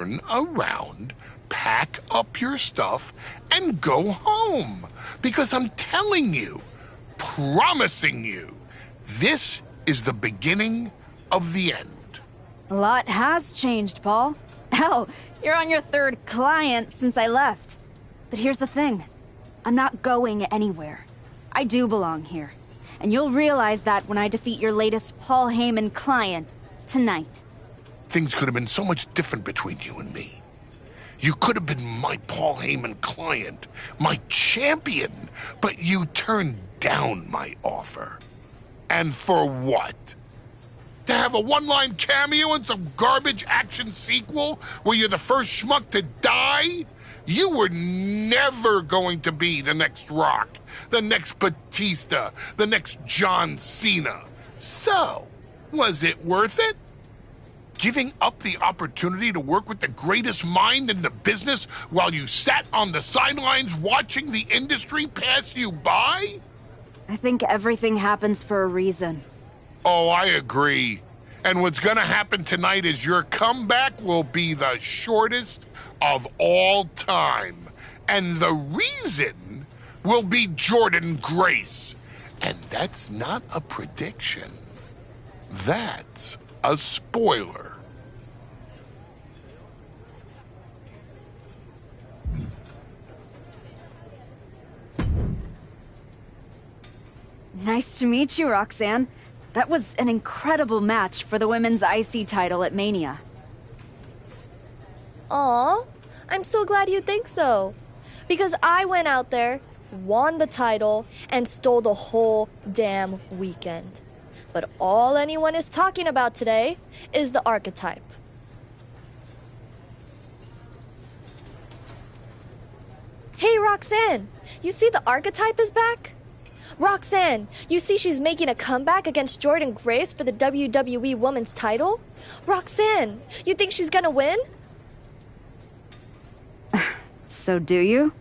turn around, pack up your stuff, and go home. Because I'm telling you, promising you, this is the beginning of the end. A lot has changed, Paul. Hell, you're on your third client since I left. But here's the thing. I'm not going anywhere. I do belong here. And you'll realize that when I defeat your latest Paul Heyman client tonight. Things could have been so much different between you and me. You could have been my Paul Heyman client, my champion, but you turned down my offer. And for what? To have a one-line cameo in some garbage action sequel where you're the first schmuck to die? You were never going to be the next Rock, the next Batista, the next John Cena. So, was it worth it? Giving up the opportunity to work with the greatest mind in the business while you sat on the sidelines watching the industry pass you by? I think everything happens for a reason. Oh, I agree. And what's gonna happen tonight is your comeback will be the shortest of all time. And the reason will be Jordynne Grace. And that's not a prediction. That's a spoiler. Nice to meet you, Roxanne. That was an incredible match for the women's IC title at Mania. Aw, I'm so glad you think so. Because I went out there, won the title, and stole the whole damn weekend. But all anyone is talking about today is the archetype. Hey, Roxanne, you see the archetype is back? Roxanne, you see she's making a comeback against Jordynne Grace for the WWE Women's title? Roxanne, you think she's gonna win? So do you?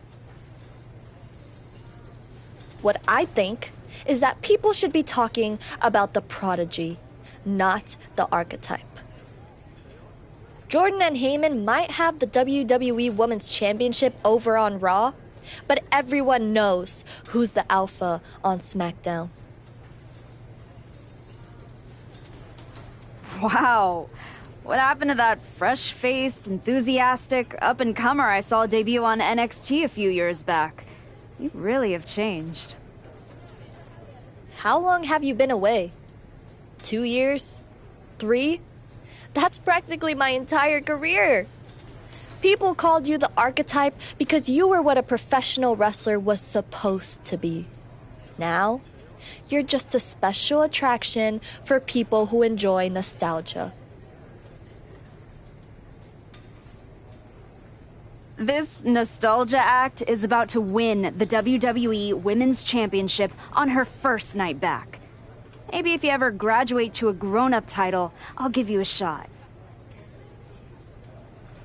What I think is that people should be talking about the prodigy, not the archetype. Jordynne and Heyman might have the WWE Women's Championship over on Raw, but everyone knows who's the alpha on SmackDown. Wow. What happened to that fresh-faced, enthusiastic up-and-comer I saw debut on NXT a few years back? You really have changed. How long have you been away? 2 years? 3? That's practically my entire career. People called you the archetype because you were what a professional wrestler was supposed to be. Now, you're just a special attraction for people who enjoy nostalgia. This nostalgia act is about to win the WWE Women's Championship on her first night back. Maybe if you ever graduate to a grown-up title, I'll give you a shot.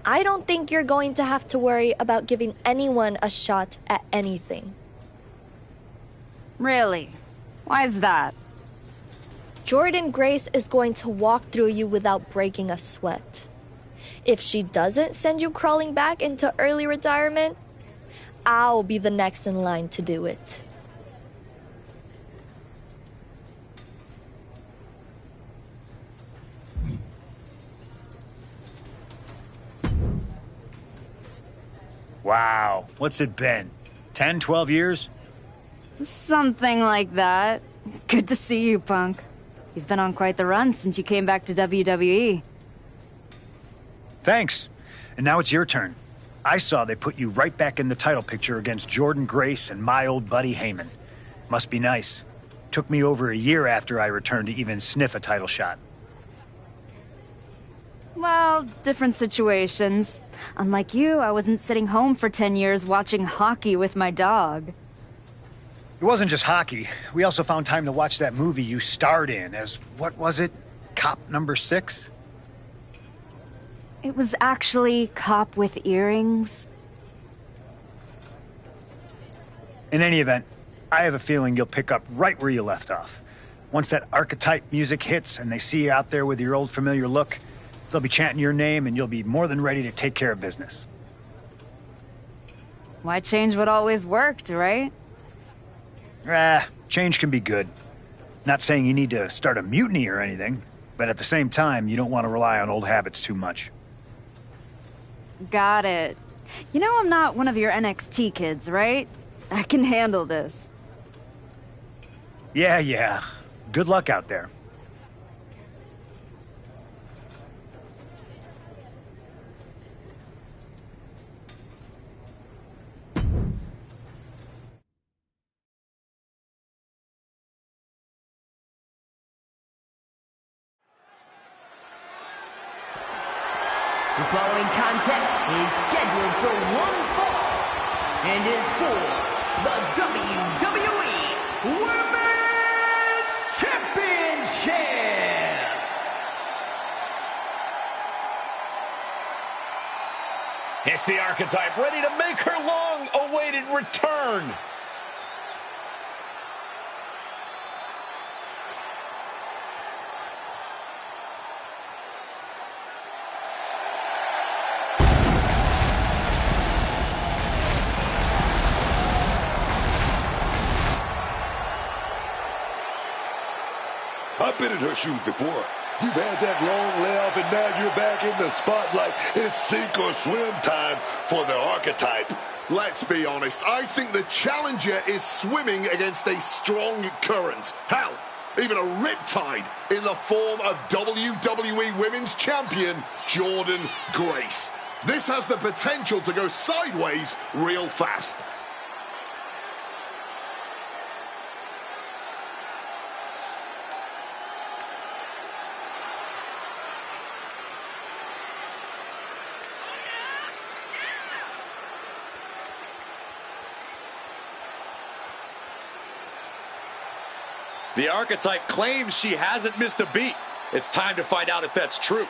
I don't think you're going to have to worry about giving anyone a shot at anything. Really? Why is that? Jordynne Grace is going to walk through you without breaking a sweat. If she doesn't send you crawling back into early retirement, I'll be the next in line to do it. Wow, what's it been? 10, 12 years? Something like that. Good to see you, Punk. You've been on quite the run since you came back to WWE. Thanks. And now it's your turn. I saw they put you right back in the title picture against Jordynne Grace and my old buddy Heyman. Must be nice. Took me over a year after I returned to even sniff a title shot. Well, different situations. Unlike you, I wasn't sitting home for 10 years watching hockey with my dog. It wasn't just hockey. We also found time to watch that movie you starred in as, what was it? Cop number 6? It was actually Cop with Earrings. In any event, I have a feeling you'll pick up right where you left off. Once that archetype music hits and they see you out there with your old familiar look, They'll be chanting your name, and you'll be more than ready to take care of business. Why change what always worked, right? Change can be good. Not saying you need to start a mutiny or anything, but at the same time, you don't want to rely on old habits too much. Got it. You know I'm not one of your NXT kids, right? I can handle this. Yeah. Good luck out there. The following contest is scheduled for one fall and is for the WWE Women's Championship. It's the Archetype ready to make her long-awaited return. I've been in her shoes before. You've had that long layoff, and now you're back in the spotlight. It's sink or swim time for the Archetype. Let's be honest. I think the challenger is swimming against a strong current. Hell, even a riptide in the form of WWE Women's Champion Jordynne Grace. This has the potential to go sideways real fast. The Archetype claims she hasn't missed a beat. It's time to find out if that's true.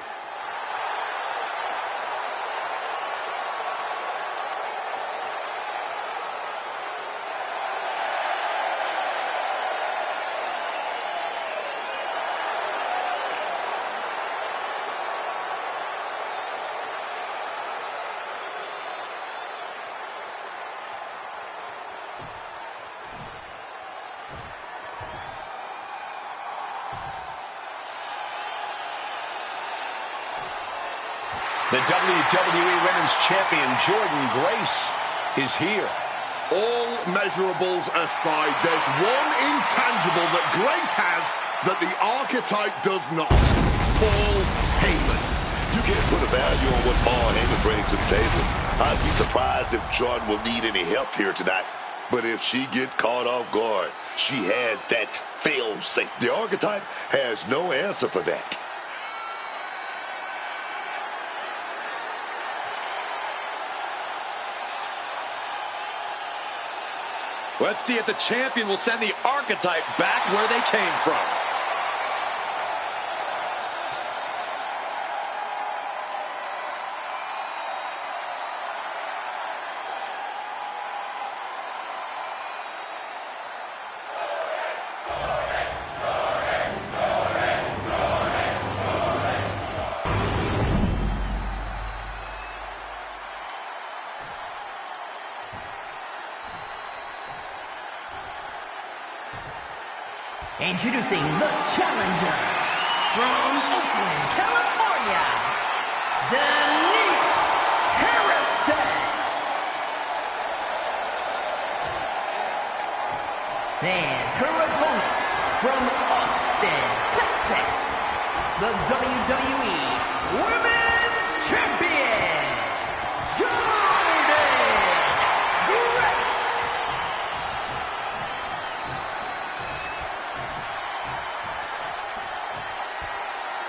The WWE Women's Champion, Jordynne Grace, is here. All measurables aside, there's one intangible that Grace has that the Archetype does not. Paul Heyman. You can't put a value on what Paul Heyman brings to the table. I'd be surprised if Jordynne will need any help here tonight. But if she gets caught off guard, she has that fail-safe. The Archetype has no answer for that. Let's see if the champion will send the Archetype back where they came from. Introducing the challenger from Oakland, California, Denise Harrison. And her opponent from Austin, Texas, the WWE Women's Champion, Jordynne Grace.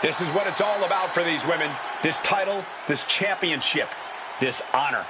This is what it's all about for these women. This title, this championship, this honor.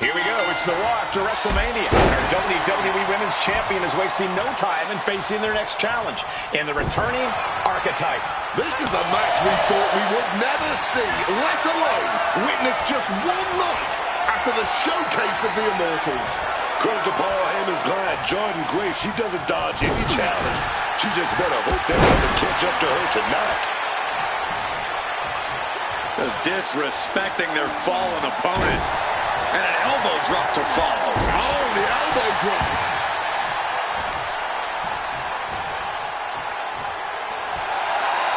Here we go. It's the Raw after WrestleMania. Our WWE Women's Champion is wasting no time in facing their next challenge in the returning Archetype. This is a match we thought we would never see, let alone witness just one night after the showcase of the Immortals. Credit to Paul Heyman's client, Jordan Grace. She doesn't dodge any challenge. She just better hope that doesn't catch up to her tonight. Just disrespecting their fallen opponent. And an elbow drop to follow. Oh, the elbow drop.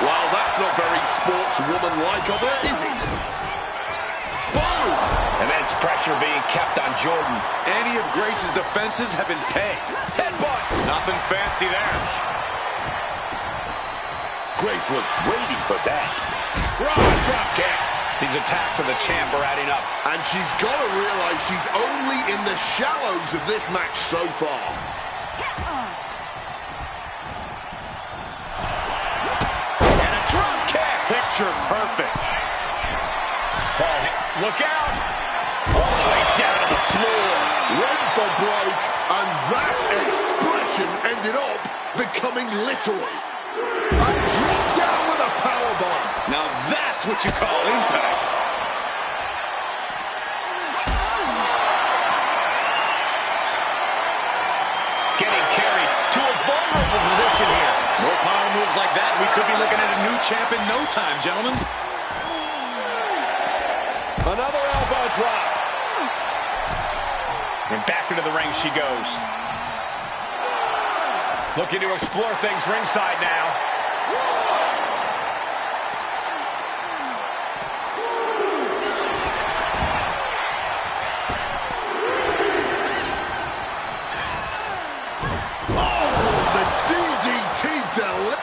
Well, that's not very sportswoman-like of her, is it? Boom! Immense pressure being kept on Jordan. Any of Grace's defenses have been pegged. Headbutt. Nothing fancy there. Grace was waiting for that. Raw drop kick. These attacks of the champ are adding up. And she's got to realize she's only in the shallows of this match so far. And a drop kick. Picture perfect. Look out. All the way down to the floor. Went for broke, and that expression ended up becoming literal. And dropped down with a powerbomb. Now that's what you call impact. Getting carried to a vulnerable position here. More power moves like that, we could be looking at a new champ in no time, gentlemen. Another elbow drop. And back into the ring she goes. Looking to explore things ringside now.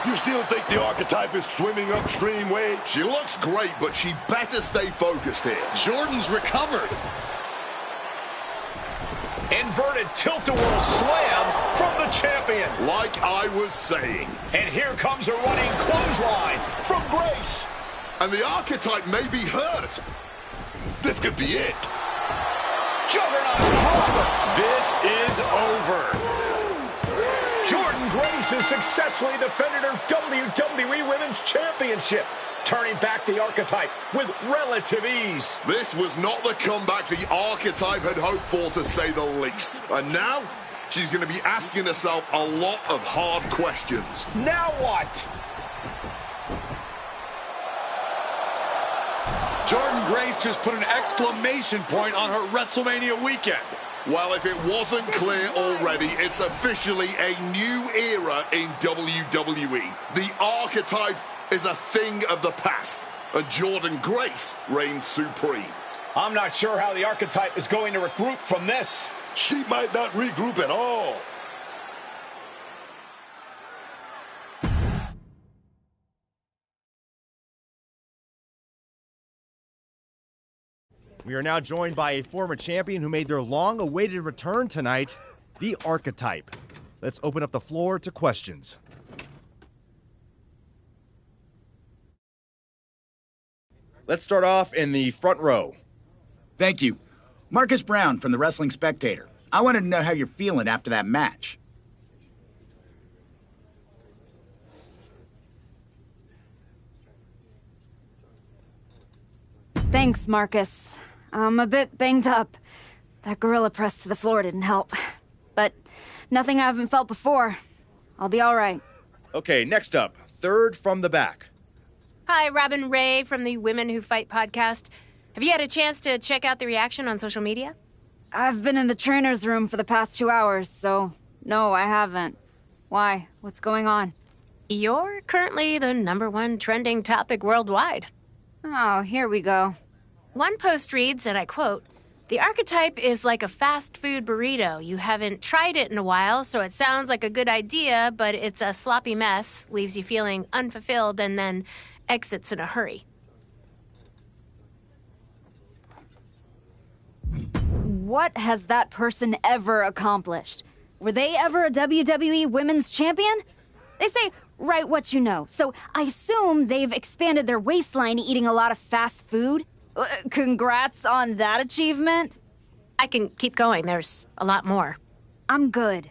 You still think the Archetype is swimming upstream, Wade? She looks great, but she better stay focused here. Jordan's recovered. Inverted tilt-a-whirl slam from the champion. Like I was saying. And here comes a running clothesline from Grace. And the Archetype may be hurt. This could be it. Juggernaut dropper. This is over. Jordan Grace has successfully defended her WWE Women's Championship, turning back the Archetype with relative ease. This was not the comeback the Archetype had hoped for, to say the least. And now, she's going to be asking herself a lot of hard questions. Now what? Jordan Grace just put an exclamation point on her WrestleMania weekend. Well, if it wasn't clear already, it's officially a new era in WWE. The Archetype is a thing of the past, and Jordan Grace reigns supreme. I'm not sure how the Archetype is going to regroup from this. She might not regroup at all. We are now joined by a former champion who made their long-awaited return tonight, the Archetype. Let's open up the floor to questions. Let's start off in the front row. Thank you. Marcus Brown from the Wrestling Spectator. I wanted to know how you're feeling after that match. Thanks, Marcus. I'm a bit banged up. That gorilla press to the floor didn't help. But nothing I haven't felt before. I'll be all right. Okay, next up, third from the back. Hi, Robin Ray from the Women Who Fight podcast. Have you had a chance to check out the reaction on social media? I've been in the trainer's room for the past 2 hours, so no, I haven't. Why? What's going on? You're currently the #1 trending topic worldwide. Oh, here we go. One post reads, and I quote, "The Archetype is like a fast food burrito. You haven't tried it in a while, so it sounds like a good idea, but it's a sloppy mess, leaves you feeling unfulfilled, and then exits in a hurry." What has that person ever accomplished? Were they ever a WWE Women's Champion? They say, write what you know, so I assume they've expanded their waistline eating a lot of fast food? Congrats on that achievement. I can keep going. There's a lot more. I'm good.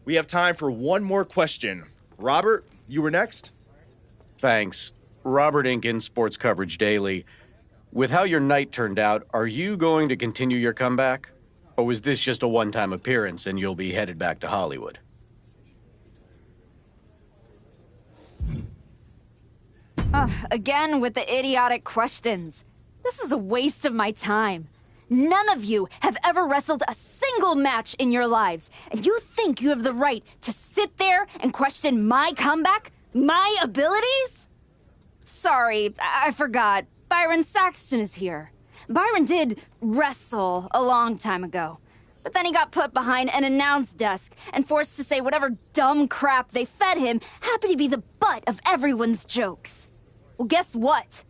We have time for one more question. Robert, you were next? Thanks. Robert Inkin, Sports Coverage Daily. With how your night turned out, are you going to continue your comeback? Or was this just a one-time appearance and you'll be headed back to Hollywood? Again with the idiotic questions. This is a waste of my time. None of you have ever wrestled a single match in your lives, and you think you have the right to sit there and question my comeback? My abilities? Sorry, I forgot. Byron Saxton is here. Byron did wrestle a long time ago, but then he got put behind an announce desk and forced to say whatever dumb crap they fed him happened to be the butt of everyone's jokes. Well, guess what?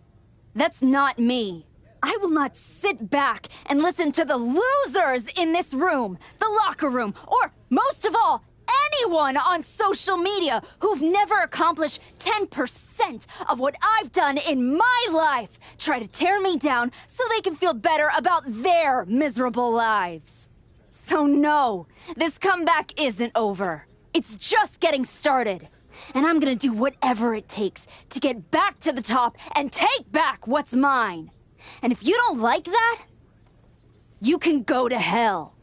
That's not me. I will not sit back and listen to the losers in this room, the locker room, or most of all, anyone on social media who've never accomplished 10% of what I've done in my life try to tear me down so they can feel better about their miserable lives. So no, this comeback isn't over. It's just getting started. And I'm gonna do whatever it takes to get back to the top and take back what's mine. And if you don't like that, you can go to hell.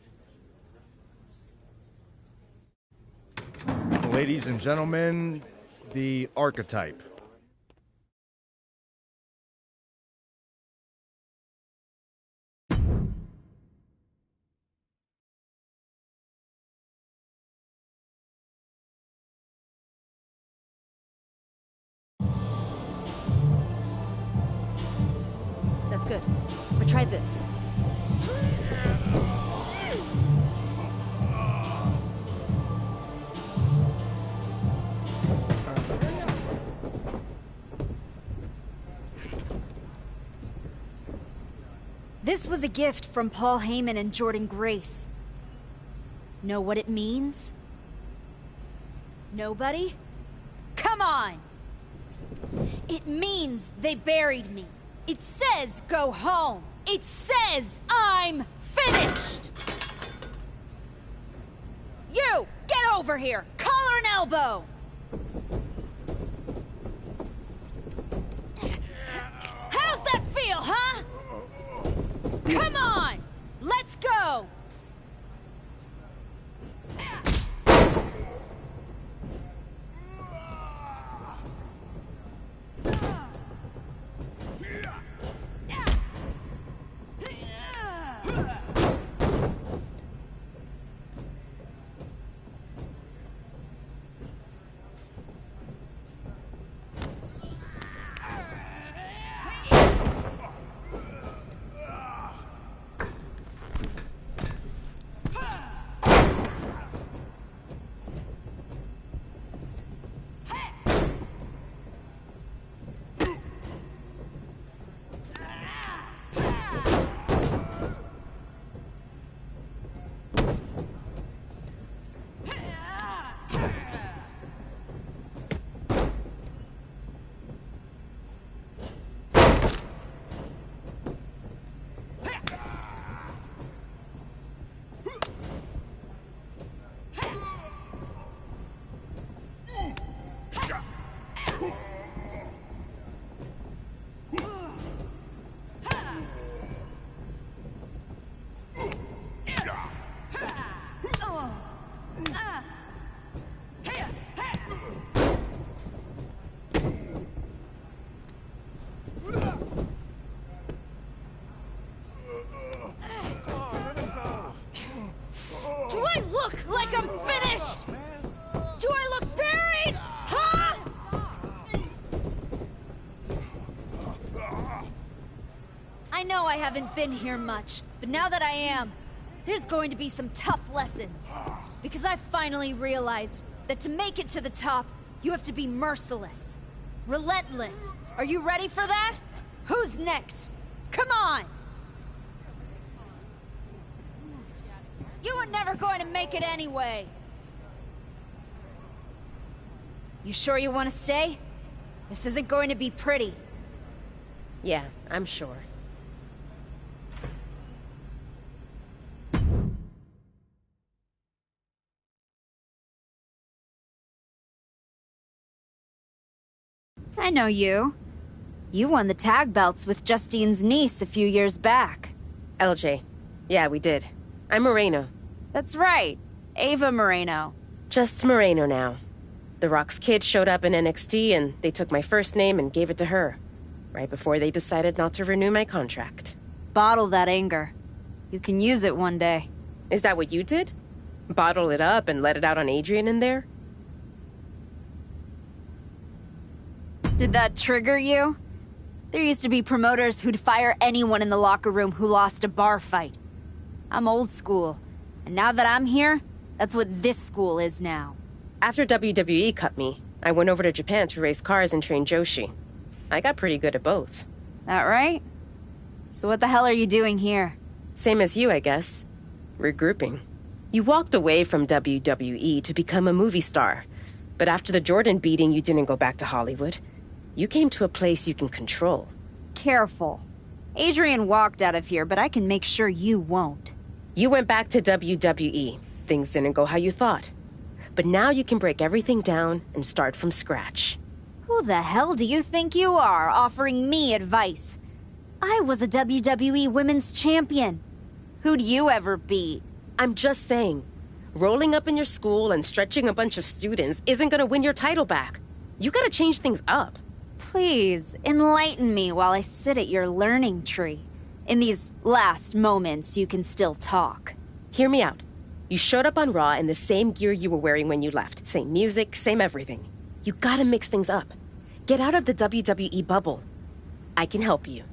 Ladies and gentlemen, the archetype. That's good. But try this. This was a gift from Paul Heyman and Jordan Grace. Know what it means? Nobody? Come on! It means they buried me. It says go home. It says I'm finished! You! Get over here! Collar and elbow! How's that feel, huh? Come on! Let's go! Do I look like I'm finished? Do I look buried? Huh? I know I haven't been here much, but now that I am, there's going to be some tough lessons. Because I finally realized that to make it to the top, you have to be merciless. Relentless. Are you ready for that? Who's next? Come on! You were never going to make it anyway. You sure you want to stay? This isn't going to be pretty. Yeah, I'm sure. know you. You won the tag belts with Justine's niece a few years back. LJ. Yeah, we did. I'm Moreno. That's right. Ava Moreno. Just Moreno now. The Rock's kid showed up in NXT and they took my first name and gave it to her. Right before they decided not to renew my contract. Bottle that anger. You can use it one day. Is that what you did? Bottle it up and let it out on Adrian in there? Did that trigger you? There used to be promoters who'd fire anyone in the locker room who lost a bar fight. I'm old school, and now that I'm here, that's what this school is now. After WWE cut me, I went over to Japan to race cars and train Joshi. I got pretty good at both. That right? So what the hell are you doing here? Same as you, I guess. Regrouping. You walked away from WWE to become a movie star. But after the Jordan beating, you didn't go back to Hollywood. You came to a place you can control. Careful. Adrian walked out of here, but I can make sure you won't. You went back to WWE. Things didn't go how you thought. But now you can break everything down and start from scratch. Who the hell do you think you are, offering me advice? I was a WWE Women's Champion. Who'd you ever beat? I'm just saying, rolling up in your school and stretching a bunch of students isn't gonna win your title back. You gotta change things up. Please, enlighten me while I sit at your learning tree. In these last moments, you can still talk. Hear me out. You showed up on Raw in the same gear you were wearing when you left. Same music, same everything. You gotta mix things up. Get out of the WWE bubble. I can help you.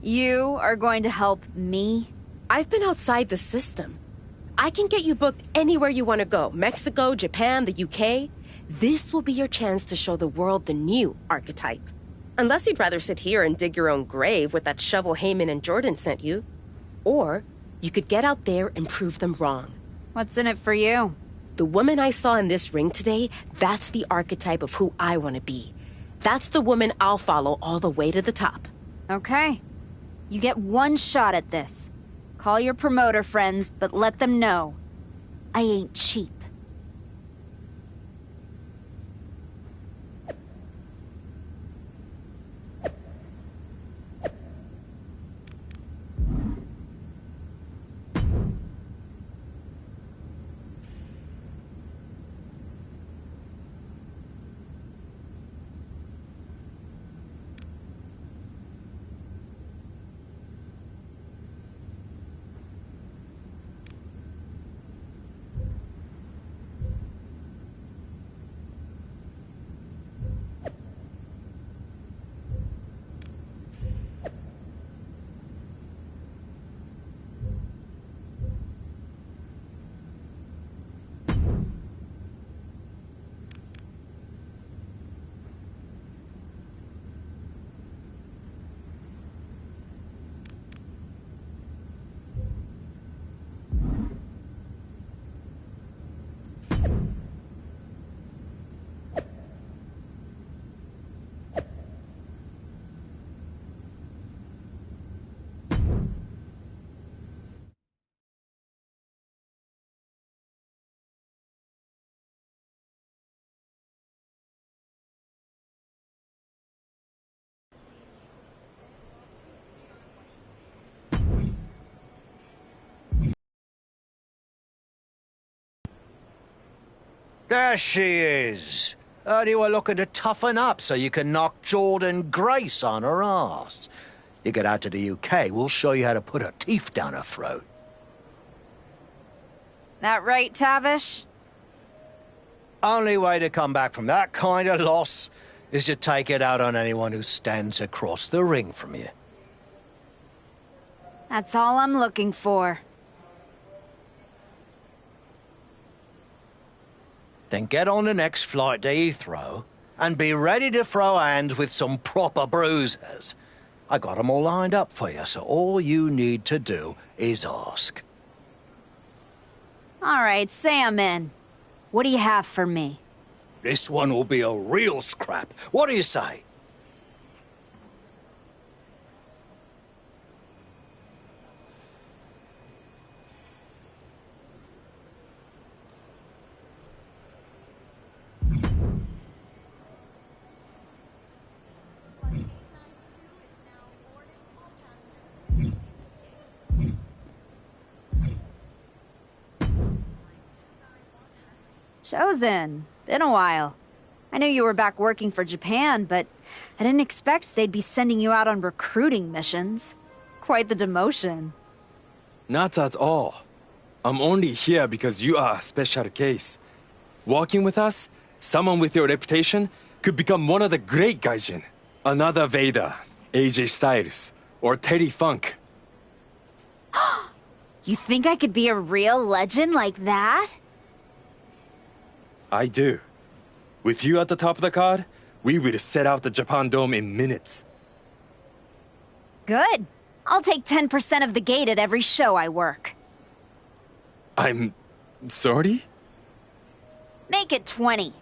You are going to help me? I've been outside the system. I can get you booked anywhere you want to go. Mexico, Japan, the UK. This will be your chance to show the world the new archetype. Unless you'd rather sit here and dig your own grave with that shovel Heyman and Jordan sent you. Or you could get out there and prove them wrong. What's in it for you? The woman I saw in this ring today, that's the archetype of who I want to be. That's the woman I'll follow all the way to the top. Okay. You get one shot at this. Call your promoter friends, but let them know. I ain't cheap. There she is. Heard you were looking to toughen up so you can knock Jordan Grace on her ass. You get out to the UK, we'll show you how to put her teeth down her throat. That right, Tavish? Only way to come back from that kind of loss is to take it out on anyone who stands across the ring from you. That's all I'm looking for. Then get on the next flight to Heathrow and be ready to throw hands with some proper bruisers. I got 'em all lined up for you, so all you need to do is ask. All right, say I'm in. What do you have for me? This one will be a real scrap. What do you say? Chosen. Been a while. I knew you were back working for Japan, but I didn't expect they'd be sending you out on recruiting missions. Quite the demotion. Not at all. I'm only here because you are a special case. Working with us, someone with your reputation could become one of the great gaijin. Another Vader, AJ Styles, or Terry Funk. You think I could be a real legend like that? I do. With you at the top of the card, we will set out the Japan Dome in minutes. Good. I'll take 10% of the gate at every show I work. I'm sorry? Make it 20.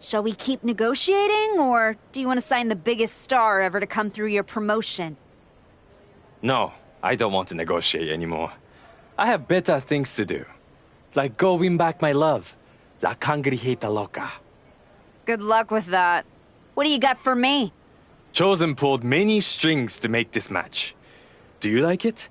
Shall we keep negotiating, or do you want to sign the biggest star ever to come through your promotion? No, I don't want to negotiate anymore. I have better things to do. Like go win back my love. La Cangrijita Loca. Good luck with that. What do you got for me? Chosen pulled many strings to make this match. Do you like it?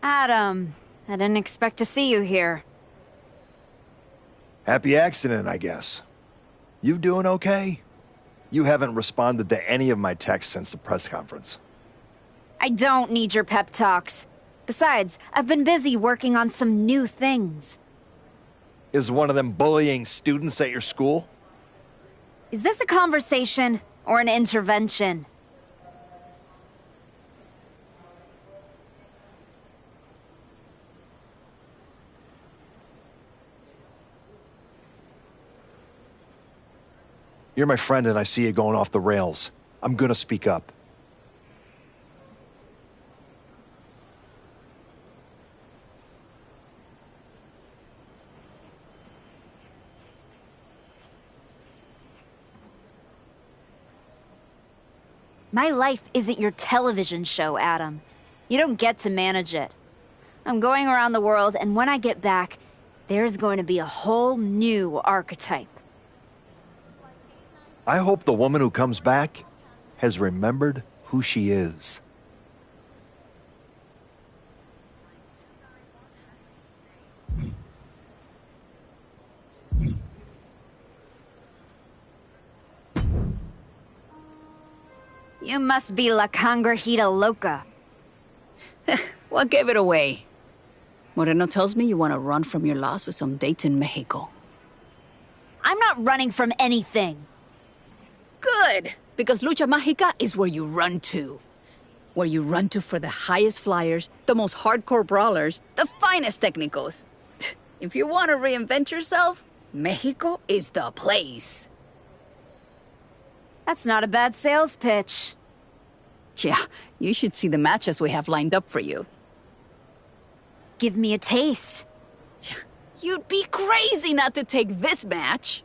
Adam, I didn't expect to see you here. Happy accident, I guess. You doing okay? You haven't responded to any of my texts since the press conference. I don't need your pep talks. Besides, I've been busy working on some new things. Is one of them bullying students at your school? Is this a conversation or an intervention? You're my friend and I see you going off the rails. I'm gonna speak up. My life isn't your television show, Adam. You don't get to manage it. I'm going around the world, and when I get back, there's going to be a whole new archetype. I hope the woman who comes back has remembered who she is. You must be La Congrejita Loca. What gave it away? Moreno tells me you want to run from your loss with some dates in Mexico. I'm not running from anything. Good, because Lucha Mágica is where you run to. Where you run to for the highest flyers, the most hardcore brawlers, the finest técnicos. If you want to reinvent yourself, Mexico is the place. That's not a bad sales pitch. Yeah, you should see the matches we have lined up for you. Give me a taste. You'd be crazy not to take this match.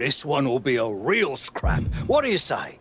This one will be a real scrap. What do you say?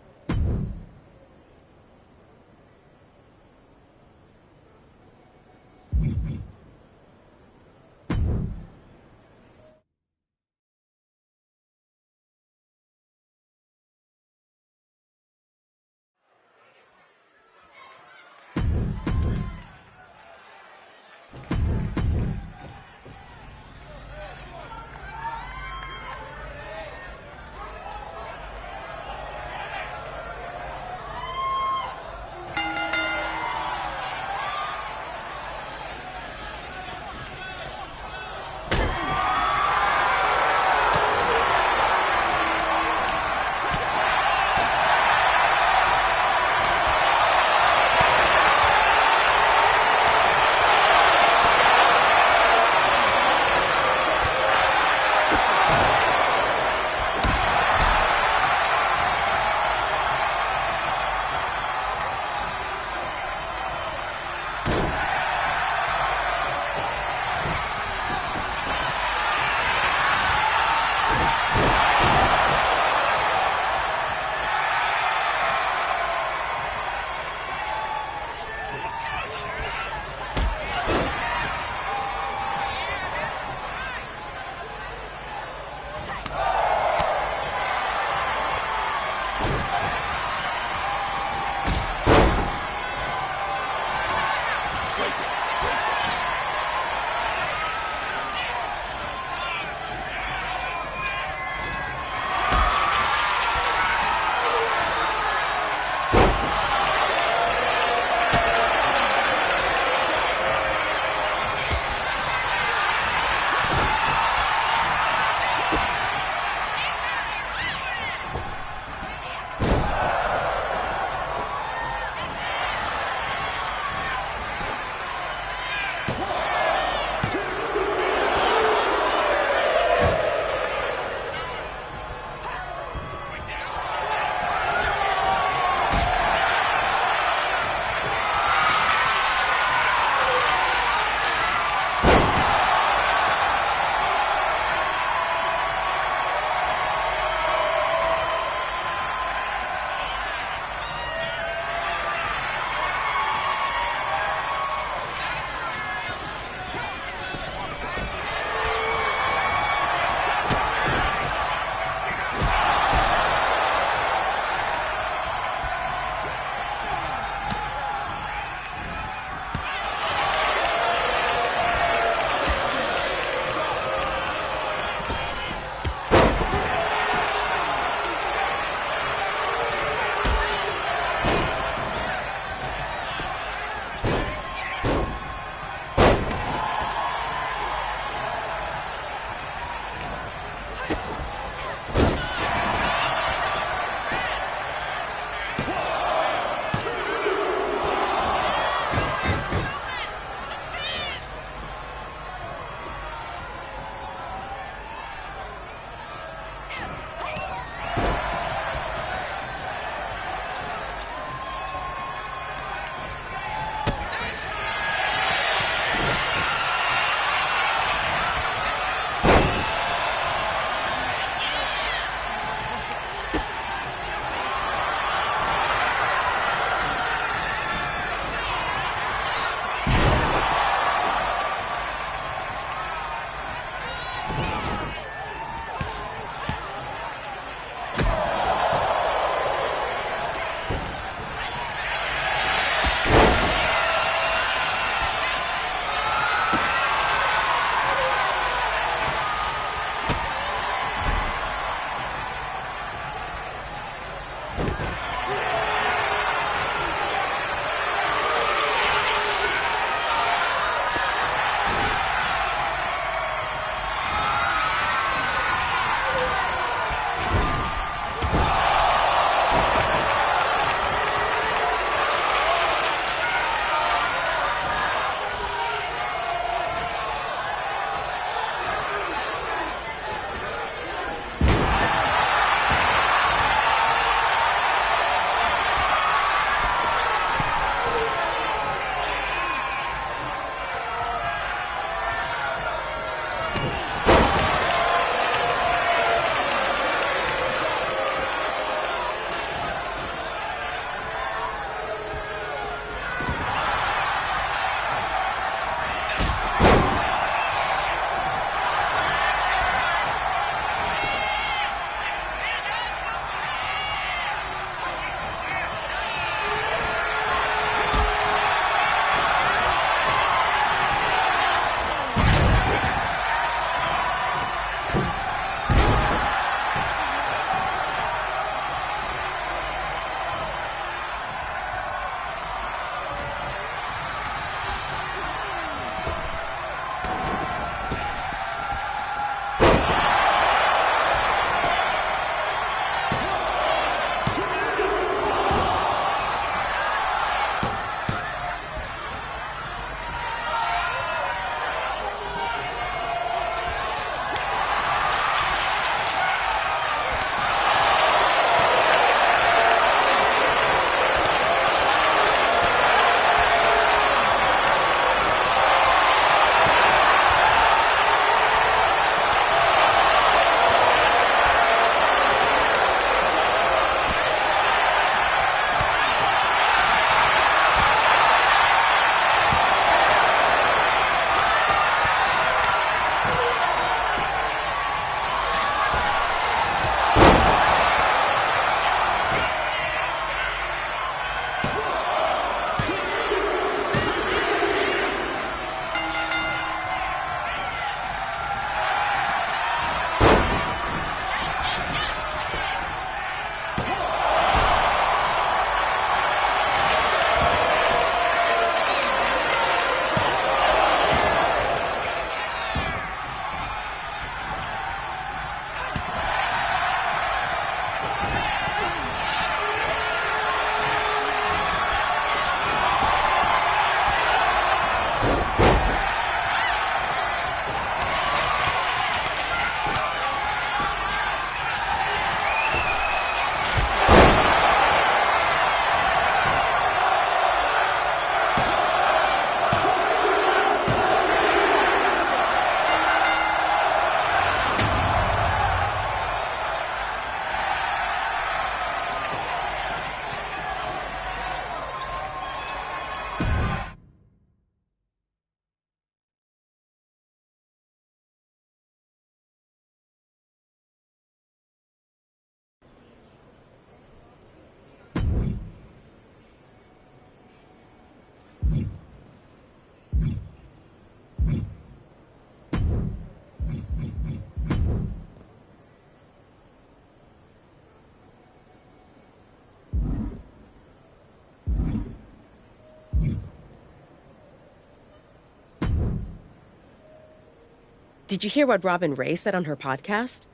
Did you hear what Robin Ray said on her podcast?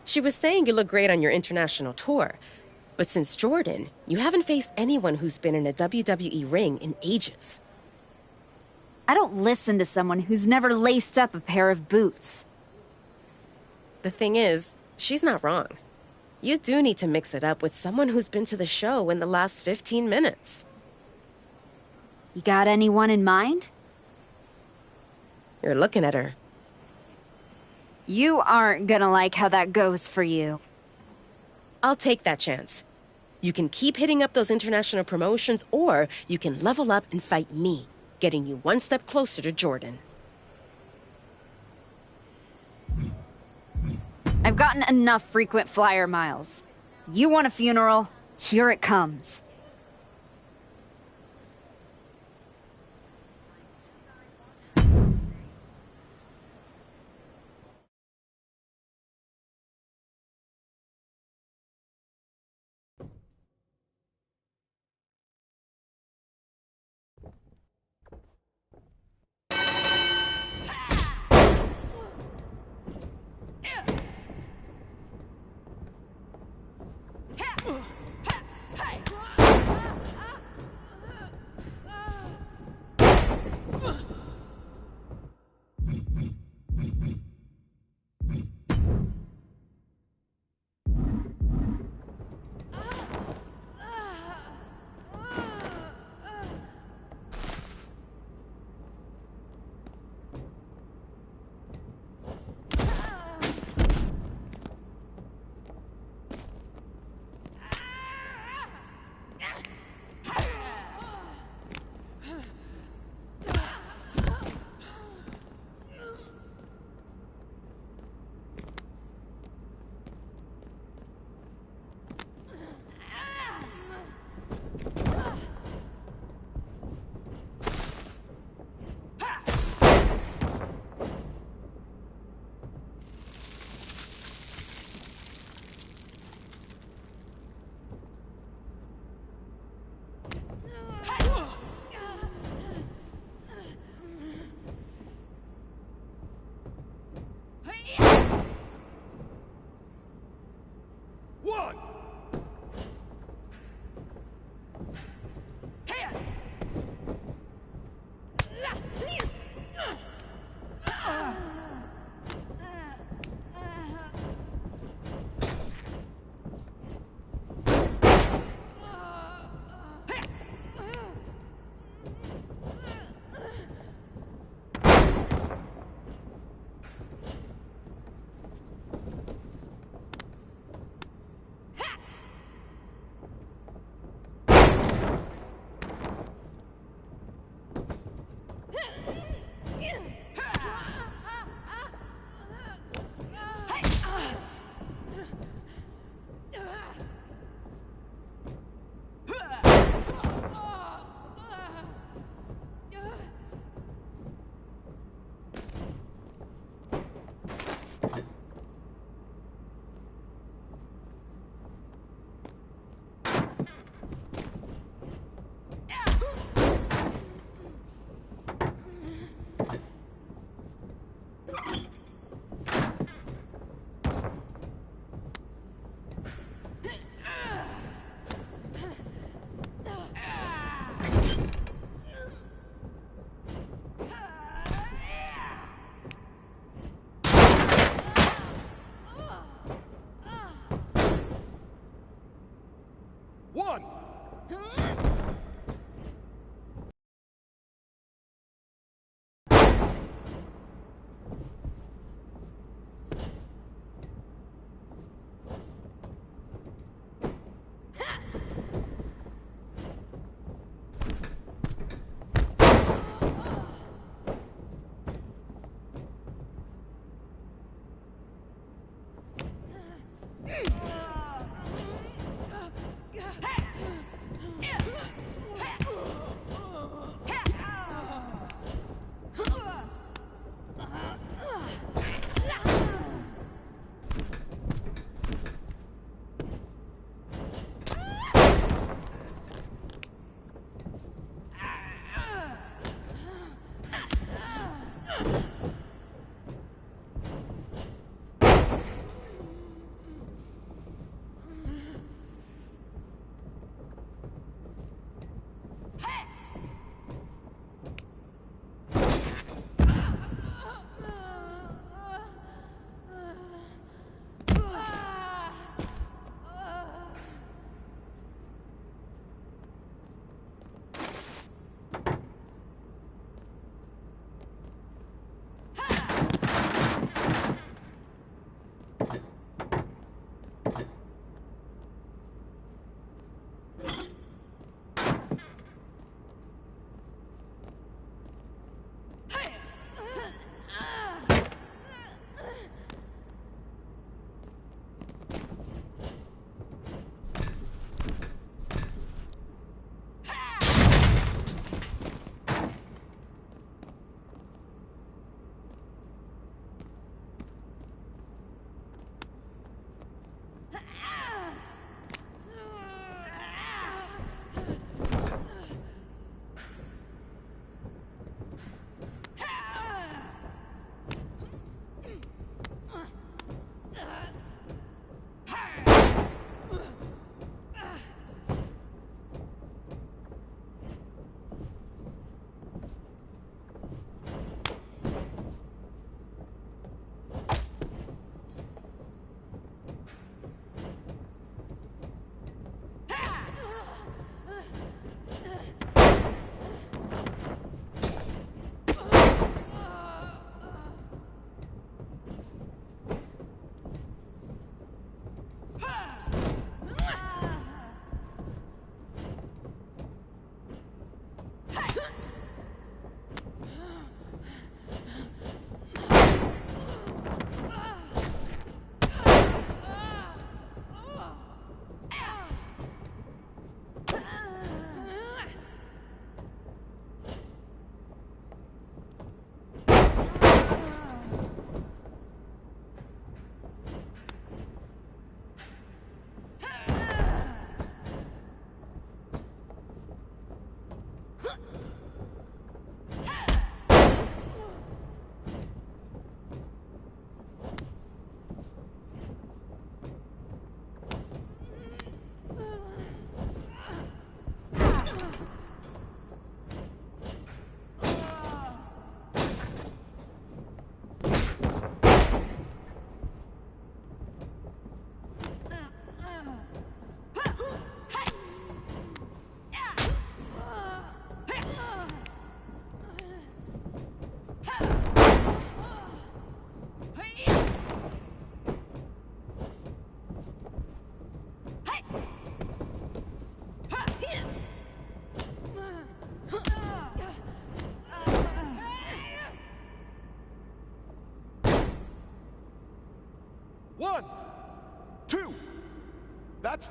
She was saying you look great on your international tour, but since Jordan, you haven't faced anyone who's been in a WWE ring in ages. I don't listen to someone who's never laced up a pair of boots. The thing is, she's not wrong. You do need to mix it up with someone who's been to the show in the last 15 minutes. You got anyone in mind? You're looking at her. You aren't gonna like how that goes for you. I'll take that chance. You can keep hitting up those international promotions, or you can level up and fight me, getting you one step closer to Jordan. I've gotten enough frequent flyer miles. You want a funeral? Here it comes.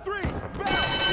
3, bounce!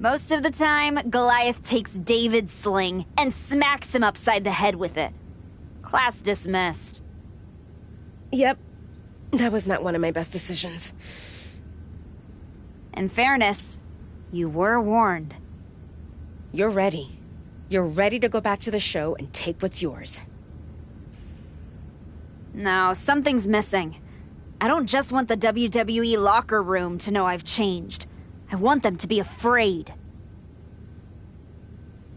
Most of the time, Goliath takes David's sling and smacks him upside the head with it. Class dismissed. Yep. That was not one of my best decisions. In fairness, you were warned. You're ready. You're ready to go back to the show and take what's yours. No, something's missing. I don't just want the WWE locker room to know I've changed. I want them to be afraid.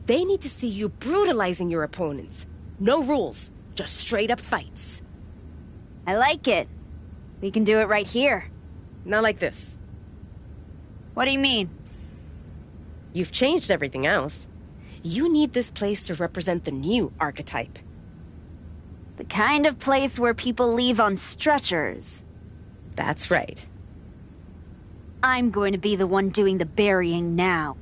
They need to see you brutalizing your opponents. No rules, just straight up fights. I like it. We can do it right here. Not like this. What do you mean? You've changed everything else. You need this place to represent the new archetype. The kind of place where people leave on stretchers. That's right. I'm going to be the one doing the burying now.